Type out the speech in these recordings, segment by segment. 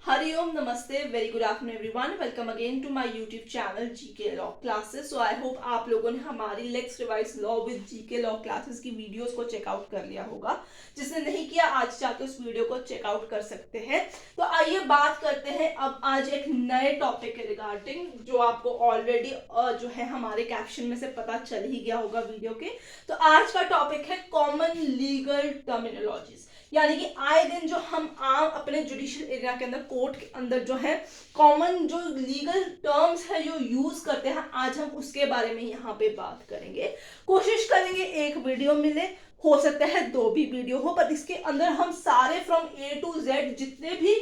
Hariom Namaste, very good afternoon everyone. Welcome again to my YouTube channel GK Law Classes. So I hope आप लोगों ने हमारी Let's Revise Law with GK Law Classes की videos को checkout कर लिया होगा. जिसने नहीं किया आज जाके उस वीडियो को चेकआउट कर सकते हैं. तो आइए बात करते हैं अब आज एक नए टॉपिक के रिगार्डिंग जो आपको ऑलरेडी जो है हमारे कैप्शन में से पता चल ही गया होगा वीडियो के. तो आज का टॉपिक है कॉमन लीगल टर्मिनोलॉजीज, यानी कि आए दिन जो हम आम अपने जुडिशियल एरिया के अंदर कोर्ट के अंदर जो है कॉमन जो लीगल टर्म्स है जो यूज करते हैं, आज हम उसके बारे में यहाँ पे बात करेंगे. कोशिश करेंगे एक वीडियो मिले, हो सकता है दो भी वीडियो हो, पर इसके अंदर हम सारे फ्रॉम A to Z जितने भी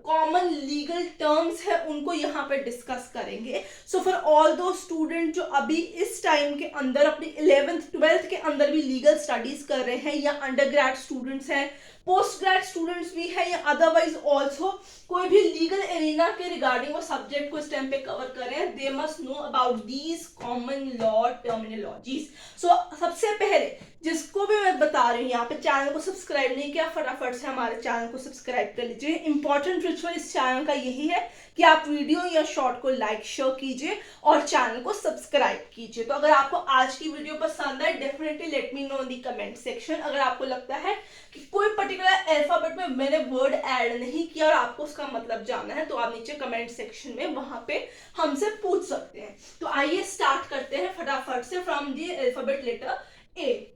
कॉमन लीगल टर्म्स है उनको यहाँ पे डिस्कस करेंगे. सो फॉर ऑल दो स्टूडेंट जो अभी इस टाइम के अंदर अपनी 11th 12th के अंदर भी लीगल स्टडीज कर रहे हैं, या अंडर ग्रेड स्टूडेंट्स हैं, पोस्ट ग्रेड स्टूडेंट्स भी हैं, या अदरवाइज ऑल्सो कोई भी लीगल एरिना के रिगार्डिंग वो सब्जेक्ट को इस टाइम पे कवर कर रहे हैं, they must know about these common law terminologies. So सबसे पहले जिसको भी मैं बता रही हूँ यहाँ पे चैनल को सब्सक्राइब नहीं किया, फटाफट से हमारे चैनल को सब्सक्राइब कर लीजिए. इंपॉर्टेंट रिचुअल इस चैनल का यही है कि आप वीडियो या शॉर्ट को लाइक शेयर कीजिए और चैनल को सब्सक्राइब कीजिए. तो अगर आपको आज की वीडियो पसंद है डेफिनेटली लेट मी नो इन दी कमेंट सेक्शन. अगर आपको लगता है कि कोई पर्टिकुलर अल्फाबेट में मैंने वर्ड ऐड नहीं किया और आपको उसका मतलब जानना है, तो आप नीचे कमेंट सेक्शन में वहां पे हमसे पूछ सकते हैं. तो आइए स्टार्ट करते हैं फटाफट से from the alphabet letter A.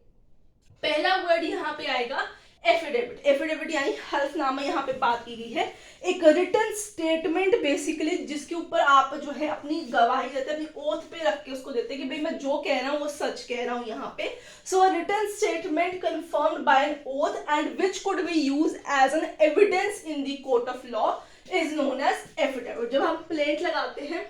पहला वर्ड यहाँ पे आएगा एफिडेविट. एफिडेविट यानी हल्फनामा यहाँ पे बात की गई है. एक रिटन स्टेटमेंट बेसिकली जिसके ऊपर आप जो है अपनी गवाही देते हैं, अपनी ओथ पे रख के उसको देते हैं कि भाई मैं जो कह रहा हूँ वो सच कह रहा हूँ यहाँ पे. So written statement confirmed by an oath and which could be used as an evidence in the court of law is known as affidavit. जब हम प्लेंट लगाते हैं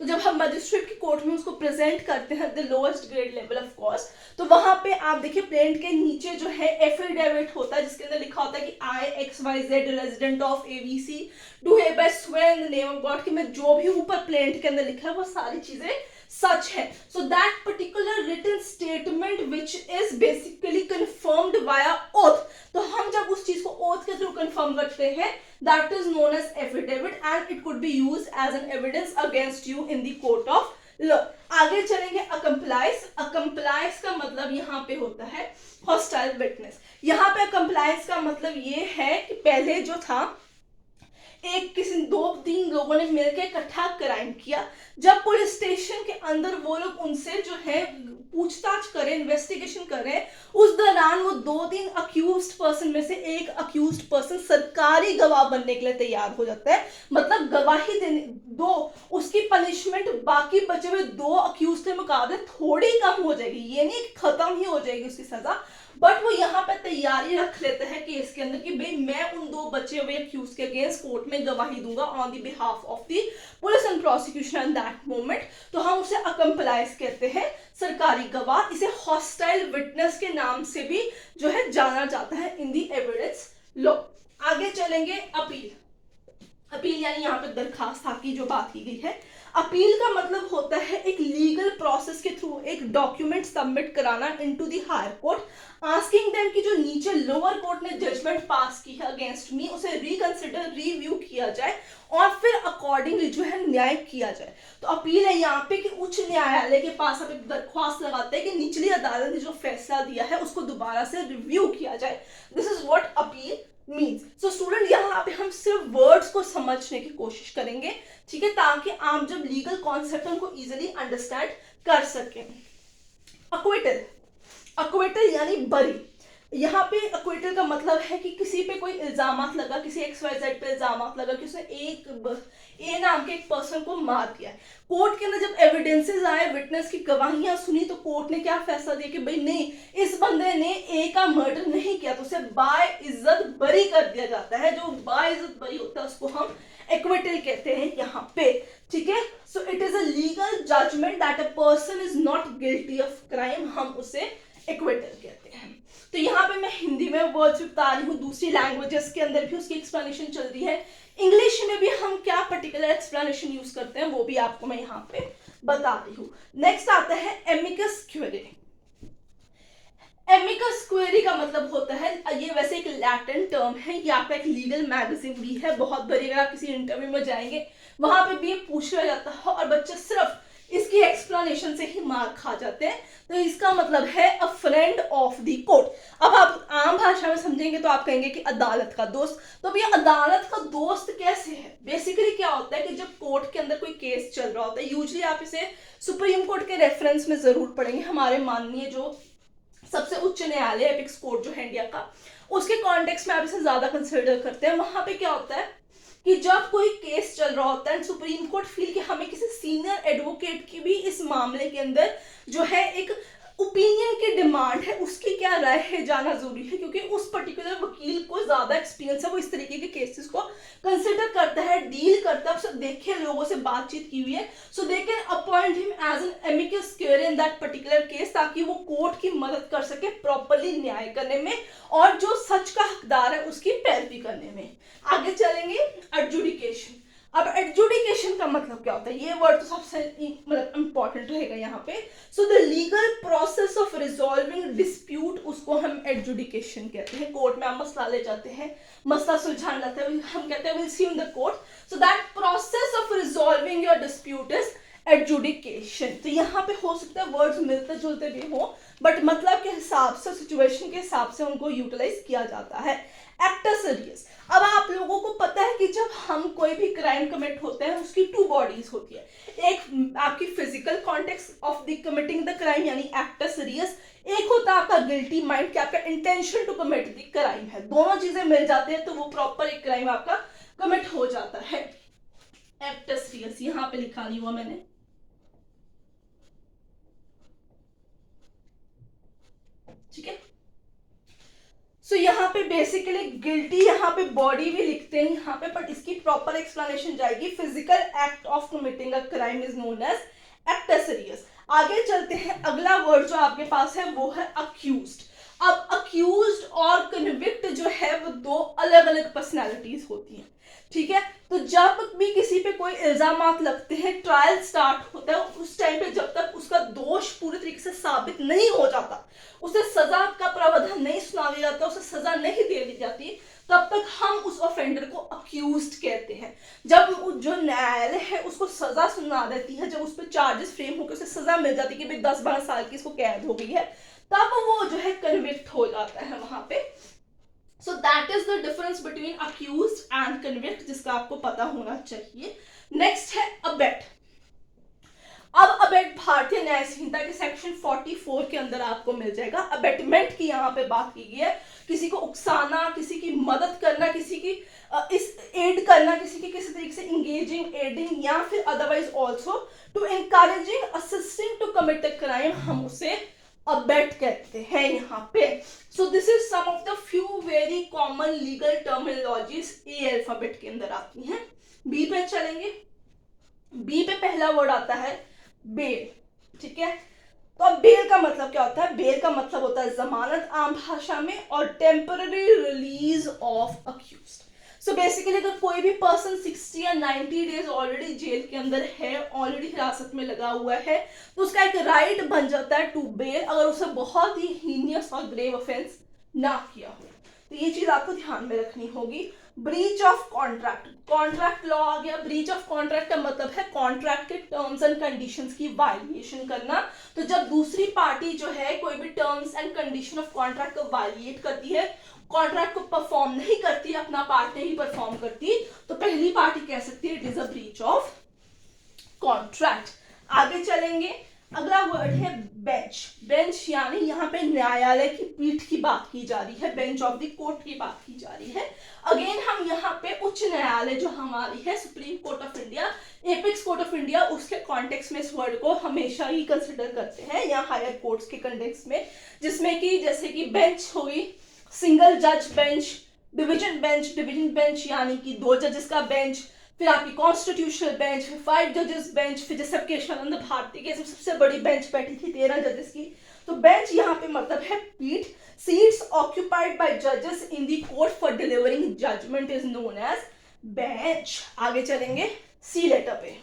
तो जब हम मजिस्ट्रेट की कोर्ट में उसको प्रेजेंट करते हैं the lowest grade level of course, तो वहां पे आप देखिए प्लेंट के नीचे जो है एफिडेविट होता है जिसके अंदर लिखा होता है कि आई XYZ resident of ABC do hereby swear in the name of God, कि मैं जो भी ऊपर प्लेंट के अंदर लिखा है वो सारी चीजें सच है. So that particular written statement which is basically confirmed via oath. तो हम जब उस चीज को ओथ के थ्रू कंफर्म करते हैं that is known as affidavit and it could be used as an evidence against you in the court of law. आगे चलेंगे accomplice. accomplice का मतलब यहाँ पे होता है hostile witness. यहाँ पे accomplice का मतलब ये है कि पहले जो था एक किसी 2-3 लोगों ने मिलकर इकट्ठा क्राइम किया, जब पुलिस स्टेशन के अंदर वो लोग उनसे जो है पूछताछ करें, इन्वेस्टिगेशन करें, उस दौरान वो 2-3 अक्यूज्ड पर्सन में से एक अक्यूज्ड पर्सन सरकारी गवाह बनने के लिए तैयार हो जाता है. मतलब गवाही देने दो, उसकी पनिशमेंट बाकी बचे हुए 2 अक्यूज्ड के मुकाबले थोड़ी कम हो जाएगी. ये नहीं खत्म ही हो जाएगी उसकी सजा, बट वो यहाँ पे तैयारी रख लेते हैं केस के अंदर कि भाई मैं उन 2 बचे हुए अक्यूज के अगेंस्ट कोर्ट में गवाही दूंगा on the behalf of the police and prosecution at that moment. तो हम उसे अकम्प्लाइज कहते हैं, सरकारी गवाह. इसे हॉस्टाइल विटनेस के नाम से भी जो है जाना जाता है इन द एविडेंस लॉ. आगे चलेंगे अपील. अपील यानी यहाँ पे दरखास्त की जो बात की गई है. अपील का मतलब होता है एक लीगल प्रोसेस के थ्रू एक डॉक्यूमेंट सबमिट कराना into the higher court, asking them कि जो नीचे लोअर कोर्ट ने जजमेंट पास की है अगेंस्ट मी उसे रिकंसिडर रिव्यू किया जाए और फिर अकॉर्डिंगली जो है न्याय किया जाए. तो अपील है यहाँ पे कि उच्च न्यायालय के पास आप एक दरख्वास्त लगाते हैं कि निचली अदालत ने जो फैसला दिया है उसको दोबारा से रिव्यू किया जाए. This is what appeal means. So student यहाँ पे हम सिर्फ वर्ड्स को समझने की कोशिश करेंगे, ठीक है, ताकि आप जब लीगल कॉन्सेप्ट उनको इजीली अंडरस्टैंड कर सकें. अक्विटल. अक्विटल यानी बरी. यहाँ पे अक्विटल का मतलब है कि किसी पे कोई इल्जामात लगा, किसी XYZ पे इल्जामात लगा कि उसने एक ए नाम के एक पर्सन को मार दिया. कोर्ट के अंदर जब एविडेंसेस आए, विटनेस की गवाहियां सुनी, तो कोर्ट ने क्या फैसला दिया कि भाई नहीं, इस बंदे ने ए का मर्डर नहीं किया, तो उसे बाय इज्जत बरी कर दिया जाता है. जो बाय इज्जत बरी होता है उसको हम एक्विटल कहते हैं यहाँ पे, ठीक है. So it is a legal judgement that a person is not guilty of crime, हम उसे एक्विटल कहते हैं. तो यहाँ पे मैं हिंदी में वर्ड्स बता रही हूँ, दूसरी लैंग्वेजेस के अंदर भी उसकी एक्सप्लेनेशन चल रही है. इंग्लिश में भी हम क्या पर्टिकुलर एक्सप्लेनेशन यूज करते हैं वो भी आपको मैं यहाँ पे बता रही हूँ. नेक्स्ट आता है एमिकस क्यूरे. एमिकस क्वेरी का मतलब होता है, ये वैसे एक लैटिन टर्म है, ये आपका एक लीगल मैगजीन भी है, बहुत बड़ी। अगर आप किसी इंटरव्यू में जाएंगे वहां पे भी ये पूछा जाता है और बच्चे सिर्फ इसकी एक्सप्लेनेशन से ही मार खा जाते हैं। तो इसका मतलब है अ फ्रेंड ऑफ द कोर्ट। अब आप आम भाषा में समझेंगे तो आप कहेंगे कि अदालत का दोस्त। तो अब ये अदालत का दोस्त कैसे है? बेसिकली क्या होता है कि जब कोर्ट के अंदर कोई केस चल रहा होता है, यूजुअली आप इसे सुप्रीम कोर्ट के रेफरेंस में जरूर पढ़ेंगे, हमारे माननीय जो सबसे उच्च न्यायालय एपिक्स कोर्ट जो है इंडिया का, उसके कॉन्टेक्स्ट में आप इसे ज्यादा कंसिडर करते हैं। वहां पे क्या होता है कि जब कोई केस चल रहा होता है, सुप्रीम कोर्ट फील कि हमें किसी सीनियर एडवोकेट की भी इस मामले के अंदर जो है एक ओपिनियन की डिमांड है, उसकी क्या राय है जाना जरूरी है, क्योंकि उस पर्टिकुलर वकील को ज्यादा एक्सपीरियंस है, वो इस तरीके के केसेस को कंसिडर करता है, डील करता है, उससे देखे लोगों से बातचीत की हुई है, so they can appoint him as an amicus curiae in that particular case, ताकि वो कोर्ट की मदद कर सके प्रॉपरली न्याय करने में और जो सच का हकदार है उसकी पैरवी करने में। आगे चलेंगे, एडजुडिकेशन। अब एडजुडिकेशन का मतलब क्या होता है? ये वर्ड तो सबसे मतलब इंपॉर्टेंट रहेगा यहाँ पे। So the legal process of resolving dispute, उसको हम एडजुडिकेशन कहते हैं। कोर्ट में हम मसला ले जाते हैं, मसला सुलझाना जाते हैं, हम कहते हैं will see in the court. So that process of resolving your dispute is adjudication. तो यहाँ पे हो सकता है वर्ड्स मिलते जुलते भी हो, बट मतलब के हिसाब से, सिचुएशन के हिसाब से उनको यूटिलाइज किया जाता है। एक्टसरियस। अब आप लोगों को पता है कि जब हम कोई भी क्राइम कमिट होते हैं उसकी टू बॉडीज होती है, एक आपकी physical context of the committing the crime यानी एक्टसरियस, एक होता है आपका गिल्टी माइंड कि आपका intention to commit the crime है। दोनों चीजें मिल जाते हैं तो वो प्रॉपर एक क्राइम आपका कमिट हो जाता है। एक्टसरियस यहाँ पे लिखा नहीं हुआ मैंने, ठीक है। सो यहाँ पे बेसिकली गिल्टी, यहाँ पे बॉडी भी लिखते हैं यहाँ पे, बट इसकी प्रॉपर एक्सप्लेनेशन जाएगी। Physical act of committing a crime is known as actus reus. आगे चलते हैं, अगला वर्ड जो आपके पास है वो है अक्यूज्ड। अब अक्यूज्ड और कन्विक्ट जो है वो दो अलग अलग पर्सनैलिटीज होती हैं, ठीक है। तो जब भी किसी पे कोई इल्जामात लगते हैं, ट्रायल स्टार्ट होता है, उस टाइम पे जब तक उसका दोष पूरी तरीके से साबित नहीं हो जाता, उसे सजा का प्रावधान नहीं सुना दिया जाता, उसे सजा नहीं दे दी जाती, तब तक हम उस ऑफेंडर को अक्यूज्ड कहते हैं। जब जो न्यायालय है उसको सजा सुना देती है, जब उस पर चार्जेस फ्रेम होकर उसे सजा मिल जाती है कि भाई 10-12 साल की इसको कैद हो गई है, तब वो जो है कन्विक्ट हो जाता है वहां पे। So that is the difference between accused and convict, जिसका आपको पता होना चाहिए। नेक्स्ट है अबेट। अब अबेट भारतीय न्याय संहिता के सेक्शन 44 के अंदर आपको मिल जाएगा। अबेटमेंट की यहाँ पे बात की गई है, किसी को उकसाना, किसी की मदद करना, किसी की इस एड करना, किसी की किसी तरीके से इंगेजिंग, एडिंग या फिर otherwise also to encouraging, assisting to commit a crime, हम उसे अबेट कहते हैं यहाँ पे। So this is some of the few very common legal terminologies A alphabet के अंदर आती हैं। बी पे चलेंगे। बी पे पहला वर्ड आता है बेल, ठीक है। तो अब बेल का मतलब क्या होता है? बेल का मतलब होता है जमानत आम भाषा में, और temporary release of accused. So basically अगर कोई भी पर्सन 60 या 90 डेज ऑलरेडी जेल के अंदर है, ऑलरेडी हिरासत में लगा हुआ है, तो उसका एक राइट बन जाता है टू बेल, अगर उसे बहुत ही हीनियस और ग्रेव ऑफेंस ना किया हो। तो ये चीज आपको ध्यान में रखनी होगी। Breach of contract, contract law आ गया। ब्रीच ऑफ कॉन्ट्रैक्ट का मतलब है कॉन्ट्रैक्ट के टर्म्स एंड कंडीशंस की वायलेशन करना। तो जब दूसरी पार्टी जो है कोई भी terms and condition of contract को वायलेट करती है, कॉन्ट्रैक्ट को परफॉर्म नहीं करती, अपना पार्ट नहीं परफॉर्म करती, तो पहली पार्टी कह सकती है it is a breach of contract. आगे चलेंगे, अगला वर्ड है बेंच। बेंच यानी यहाँ पे न्यायालय की पीठ की बात की जा रही है, बेंच ऑफ द कोर्ट की बात की जा रही है। अगेन हम यहाँ पे उच्च न्यायालय जो हमारी है, supreme court of India, apex court of India, उसके कॉन्टेक्स्ट में इस वर्ड को हमेशा ही कंसिडर करते हैं, या हायर कोर्ट्स के कॉन्टेक्स्ट में, जिसमें कि जैसे कि बेंच हो गई, सिंगल जज bench, division bench, division bench यानी कि 2 जजेस का बेंच, फिर आपकी कॉन्स्टिट्यूशनल बेंच, फिर 5 जजेस बेंच, फिर जैसे केशवानंद भारती के सबसे बड़ी बेंच बैठी थी 13 जजेस की। तो बेंच यहाँ पे मतलब है पीठ। सीट्स ऑक्यूपाइड बाय जजेस in the court for delivering judgement is known as bench. आगे चलेंगे सी लेटर पे।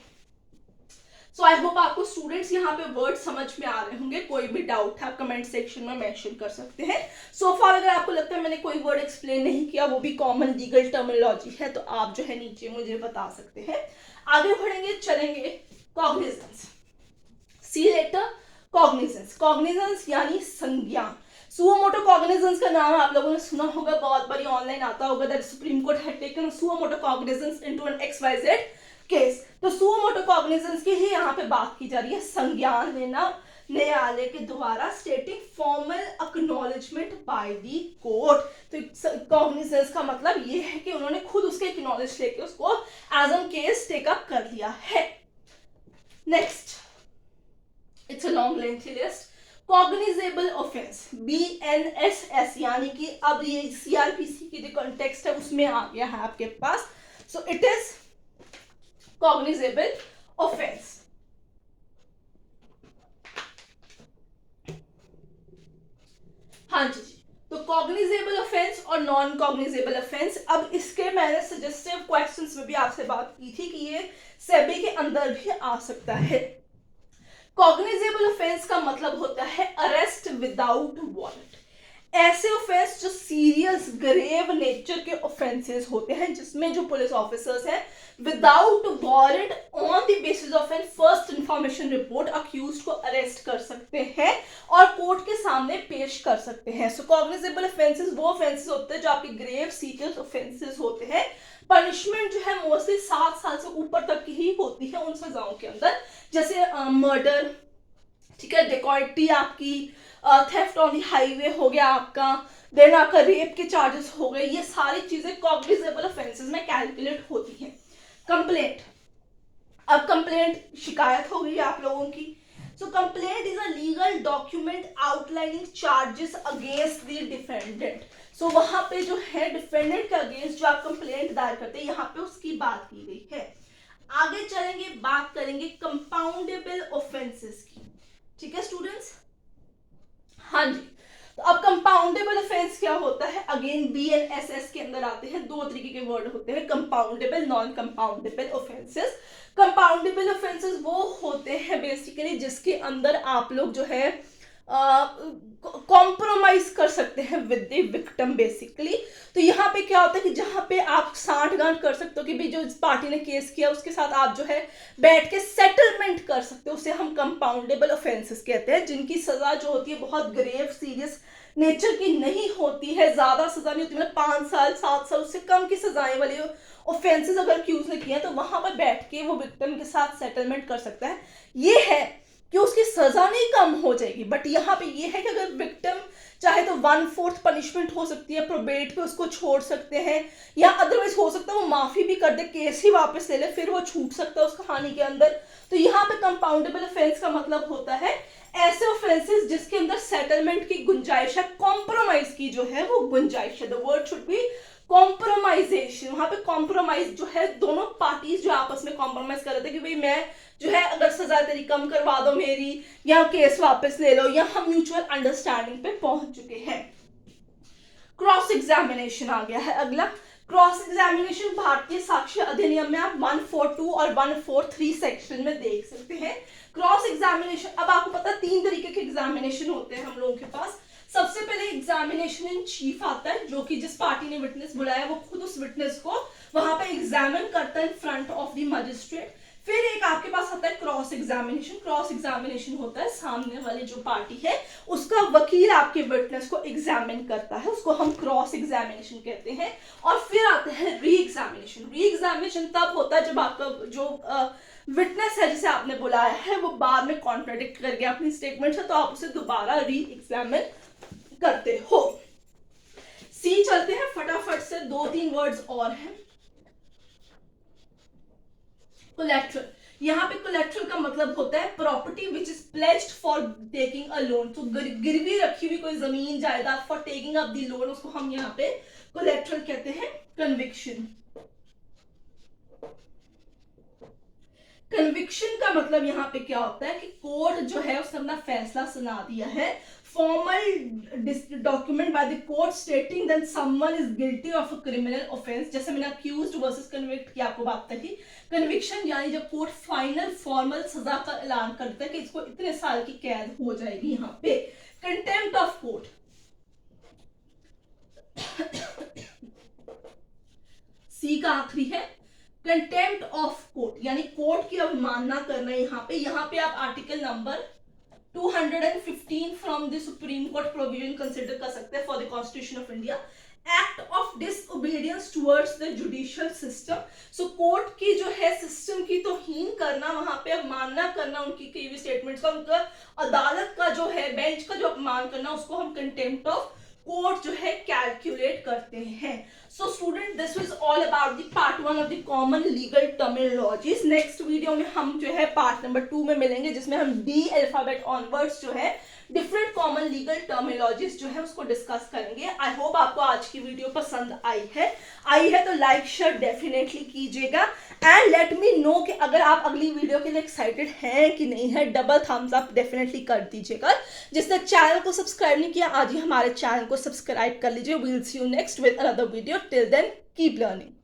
सो आई होप आपको स्टूडेंट्स यहाँ पे वर्ड समझ में आ रहे होंगे। कोई भी डाउट है आप कमेंट सेक्शन में मेंशन कर सकते हैं। सो फॉर अगर आपको लगता है मैंने कोई वर्ड एक्सप्लेन नहीं किया, वो भी कॉमन लीगल टर्मिनोलॉजी है, तो आप जो है नीचे मुझे बता सकते हैं। आगे बढ़ेंगे, चलेंगे कॉग्निजेंस। सी लेटर कॉग्निजेंस। कॉग्निजेंस यानी संज्ञान। सुओ मोटो कॉग्निजेंस का नाम आप लोगों ने सुना होगा, बहुत बारी ऑनलाइन आता होगा, that Supreme Court had taken suo motu cognizance into an XYZ case. तो सुओ मोटो कॉग्निजेंस की ही यहाँ पे बात की जा रही है, संज्ञान लेना न्यायालय के द्वारा, स्टेटिंग formal acknowledgement by the court. तो कॉग्निजेंस का मतलब ये है कि उन्होंने खुद उसके एक्नॉलेज लेके उसको एज एन केस टेकअप कर लिया है। Next, it's a long lengthy list. Cognizable offence, BNSS, यानी कि अब ये CRPC की जो कॉन्टेक्स्ट है उसमें आ गया है आपके पास। So it is cognizable offence. हाँ जी, तो कॉग्निजेबल ऑफेंस और नॉन कॉग्निजेबल ऑफेंस। अब इसके मैंने सजेस्टिव क्वेश्चंस में भी आपसे बात की थी कि ये सेबी के अंदर भी आ सकता है। कॉग्निजेबल ऑफेंस का मतलब होता है अरेस्ट विदाउट वारंट। ऐसे ऑफेंस जो सीरियस ग्रेव नेचर के ऑफेंसेस होते हैं, जिसमें जो पुलिस ऑफिसर्स हैं without warrant on the basis of an first information report accused को अरेस्ट कर सकते हैं और कोर्ट के सामने पेश कर सकते हैं। सो कॉग्निजेबल ऑफेंसेस वो ऑफेंसेस होते हैं जो आपके ग्रेव सीरियस ऑफेंसेस होते हैं। पनिशमेंट जो है मोस्टली 7 साल से ऊपर तक की ही होती है उन सजाओं के अंदर, जैसे मर्डर, ठीक है, डेकॉइटी आपकी, थेफ्ट ऑन द हाईवे हो गया आपका, देन आपका रेप के चार्जेस हो गए, ये सारी चीजें कॉग्निजेबल ऑफेंसेस में कैलकुलेट होती हैं। कंप्लेंट, अब कंप्लेंट शिकायत हो गई आप लोगों की। So complaint is a legal document outlining charges against the defendant. So वहां पे जो है डिफेंडेंट के अगेंस्ट जो आप कंप्लेंट दायर करते हैं, यहाँ पे उसकी बात की गई है। आगे चलेंगे, बात करेंगे कंपाउंडेबल ऑफेंसेस की, ठीक है स्टूडेंट्स। हाँ जी, तो अब कंपाउंडेबल ऑफेंस क्या होता है, अगेन BNSS के अंदर आते हैं। 2 तरीके के वर्ड होते हैं, compoundable, non compoundable offences. Compoundable offences वो होते हैं बेसिकली जिसके अंदर आप लोग जो है कॉम्प्रोमाइज कर सकते हैं विद द विक्टिम बेसिकली। तो यहाँ पे क्या होता है कि जहाँ पे आप सांठगांठ कर सकते हो कि भाई जो इस पार्टी ने केस किया उसके साथ आप जो है बैठ के सेटलमेंट कर सकते हो, उसे हम कंपाउंडेबल ऑफेंसेस कहते हैं, जिनकी सजा जो होती है बहुत ग्रेव सीरियस नेचर की नहीं होती है, ज्यादा सजा नहीं होती, मतलब 5 साल 7 साल उससे कम की सजाएं वाली ऑफेंसेस अगर अक्यूज ने किया तो वहां पर बैठ के वो विक्टिम के साथ सेटलमेंट कर सकता है। ये है कि उसकी सजा नहीं कम हो जाएगी, बट यहाँ पे ये है कि अगर विक्टिम चाहे तो 1/4 पनिशमेंट हो सकती है, प्रोबेट पे उसको छोड़ सकते हैं, या अदरवाइज हो सकता है वो माफी भी कर दे, केस ही वापस ले ले, फिर वो छूट सकता है उस कहानी के अंदर। तो यहाँ पे कंपाउंडेबल ऑफेंस का मतलब होता है ऐसे ऑफेंसेस जिसके अंदर सेटलमेंट की गुंजाइश है, कॉम्प्रोमाइज की जो है वो गुंजाइश है। The word should be compromisation. वहां पे कॉम्प्रोमाइज जो है दोनों पार्टीज जो आपस में कॉम्प्रोमाइज कर रहे थे कि भाई मैं जो है अगर सजा तेरी कम करवा दो मेरी, या केस वापस ले लो, या हम म्यूचुअल अंडरस्टैंडिंग पे पहुंच चुके हैं। क्रॉस एग्जामिनेशन आ गया है अगला। क्रॉस एग्जामिनेशन भारतीय साक्ष्य अधिनियम में आप 142 और 143 सेक्शन में देख सकते हैं। क्रॉस एग्जामिनेशन, अब आपको पता 3 तरीके के एग्जामिनेशन होते हैं हम लोगों के पास। सबसे पहले एग्जामिनेशन इन चीफ आता है, जो कि जिस पार्टी ने विटनेस बुलाया वो खुद उस विटनेस को वहां पे एग्जामिन करता है in front of the magistrate. फिर एक आपके पास आता है क्रॉस एग्जामिनेशन। क्रॉस एग्जामिनेशन होता है सामने वाली जो पार्टी है उसका वकील आपके विटनेस को एग्जामिन करता है, उसको हम क्रॉस एग्जामिनेशन कहते हैं। और फिर आता है री एग्जामिनेशन। री एग्जामिनेशन तब होता है जब आपका जो विटनेस है जिसे आपने बुलाया है वो बाद में कॉन्ट्राडिक्ट कर गया अपनी स्टेटमेंट से, तो आप उसे दोबारा री एग्जामिन करते हो। सी चलते हैं फटाफट से, 2-3 वर्ड्स और हैं। कोलैटरल, यहाँ पे कोलैटरल का मतलब होता है property which is pledged for taking a loan. तो गिरवी रखी हुई कोई जमीन जायदाद for taking up the loan, उसको हम यहाँ पे कोलैटरल कहते हैं। कन्विक्शन, कन्विक्शन का मतलब यहाँ पे क्या होता है कि कोर्ट जो है उसने अपना फैसला सुना दिया है, formal document by the court stating that someone is guilty of a criminal offence. जैसे मैंने अक्यूज्ड वर्सेस कन्विक्ट की आपको बात कही। कन्विक्शन यानी जब कोर्ट फाइनल फॉर्मल सजा का ऐलान करता है कि इसको इतने साल की कैद हो जाएगी। यहाँ पे कंटेम्प्ट ऑफ कोर्ट, सी का आखिरी है कंटेम्प्ट ऑफ कोर्ट, यानी कोर्ट की अवमानना करना। यहाँ पे आप article number 215 from the supreme court provision consider कर सकते हैं for the constitution of India. Act of disobedience towards the judicial system. So court की जो है सिस्टम की तौहीन करना, वहां पे अवमानना करना उनकी कई भी स्टेटमेंट्स का, उनका अदालत का जो है बेंच का जो अपमान करना, उसको हम कंटेम्प्ट ऑफ कोर्ट जो है कैलकुलेट करते हैं। So student this was all about the part 1 of the common legal terminologies. Next video में हम जो है पार्ट नंबर 2 में मिलेंगे, जिसमें हम डी अल्फाबेट ऑनवर्ड्स जो है डिफरेंट कॉमन लीगल टर्मिनोलॉजीज जो है उसको डिस्कस करेंगे। आई होप आपको आज की वीडियो पसंद आई है तो लाइक शेयर डेफिनेटली कीजिएगा एंड लेट मी नो कि अगर आप अगली वीडियो के लिए एक्साइटेड हैं कि नहीं है। डबल थम्स अप डेफिनेटली कर दीजिएगा। जिसने चैनल को सब्सक्राइब नहीं किया, आज ही हमारे चैनल को सब्सक्राइब कर लीजिए। We'll see you next with another video. Till then keep learning.